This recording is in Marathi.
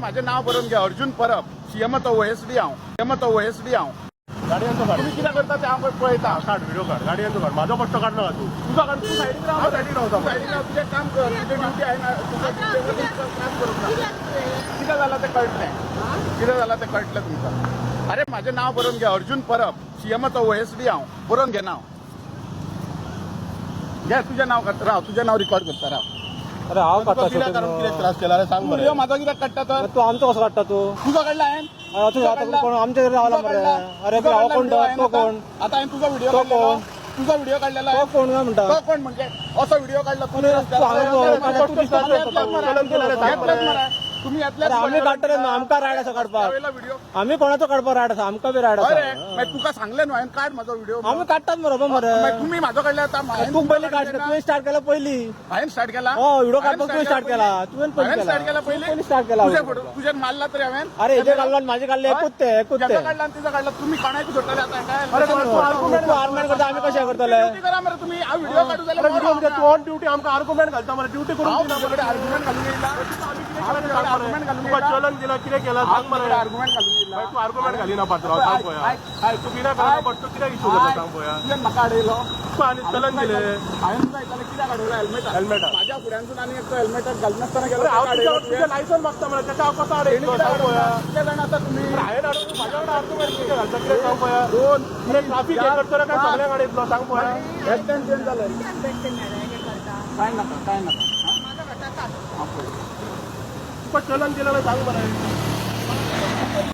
माझे नाव बरोवन घ्या अर्जुन परब सीएमतो ओएसडी हांव सीएमतो ओएसडी हांव गाडयांचो काढ तुम्ही कितें करता ते हांव पळयता काढ व्हिडिओ काढ गाडयांचो काढ माझो पट्टो काढ नाका तू तुझा काढ तू सायडीक राव सायडीक रावता सायडीक राव तुजें काम कर तुजें ड्युटी आहे ना तुझं काम करूंक ना कितें जालां तें कळटलें कितें जालां तें कळटलें तुमकां अरे माझे नाव बरोवन घ्या अर्जुन परब सीएमतो ओएसडी हांव बरोवन घे नाव घे तुजें नाव राव तुजें नाव रिकॉर्ड करता राव अरे हांव काडटा कित्याक काढून कित्याक त्रास केला रे सांग व्हिडिओ बरं माझा कित्याक काडटा तर तू आमचो कसो काडटा तू तुझा काढला हांवें तू आता कोण आमच्या घरी रावला मरे अरे तुझा हांव काढला कोण व्हिडिओ तो कोण आता हांवें तुझा व्हिडिओ तो काढलेलो कोण? तुझा व्हिडिओ काढलेला तो आहे. कोण काय म्हणटा तो कोण म्हणजे असं व्हिडिओ काढला तुम्ही अरे, तू हांगा बघ, रस्त्यावर तू दिसता तुम्ही तो यातल्याच तो मरा. चलन केलं रे, सांग यातल्याच बरं. मरा. तुम्ही यातल्याच अरे आम्ही मरा. काडटले न्हू आमकां रायड आसा काडपाक त्यावेळेला व्हिडिओ आम्ही कोणाचो काडपाक रायड आसा आमकां बी रायड अरे आसा मागीर तुका सांगले न्हू हांवें काढ माझा व्हिडिओ आम्ही काडटात बरोबर मरे मागीर तुम्ही माझो काढला आता तू पयलीं काडटा तुवें स्टार्ट केला पयलीं हांवें स्टार्ट केला हो व्हिडिओ काडपाक तुवें स्टार्ट केला तुवें पयलीं हांवें स्टार्ट केला पयलीं पयलीं स्टार्ट केला तुझे फोटो तुझे मारला तरी हांवें अरे हेजे काडलो आनी म्हाजे काडले एकूच ते ज्याचा काढला आणि तिचा काढला तुम्ही कोणाक सोडटले आता काय अरे तू आर्मेंट करता आम्ही कशें करतले ड्युटी करा मरे तुम्ही हा व्हिडिओ काढू जाल्यार अरे बरो. व्हिडिओ तू ऑन ड्युटी आमकां आर्ग्युमेंट घालता मरे ड्युटी करून हांव दिना तुझ्याकडे आर्ग्युमेंट घालून येयला आर्ग्युमेंट घालून तुका येयला चलन दिला कितें केला सांग मरे आर्ग्युमेंट घालून येयला तू आर्ग्युमेंट घालिना पात्रांव सांग पळया तू कित्याक करता पट्टो कित्याक इशू करता सांग पळया तुझ्यान म्हाका आडयलो तू आनी चलन दिले हांवें तुका विचारलें कित्याक आडयलो हेल्मेटाक. माझ्या फुड्यानसून आनी एक हेल्मेटाक घालनासतना गेलो अरे हांव ताका आडयलो तुझ्या लायसन मागता मरे ताका हांव कसो तेणी आडयलो कित्याक सांग पळया आडयलो? कितले जाण आतां तुमी हांवें हाडून म्हाज्या वांगडा आर्ग्युमेंट कित्याक घालता कित्याक सांग पळया दोन अरे ट्राफीक हे करतलो काय सगळ्यांक आडयतलो सांग पळया एक्सिडेंट चेंज जाले काय नाका काय नाका तुका चलन दिलेलं सांग मरे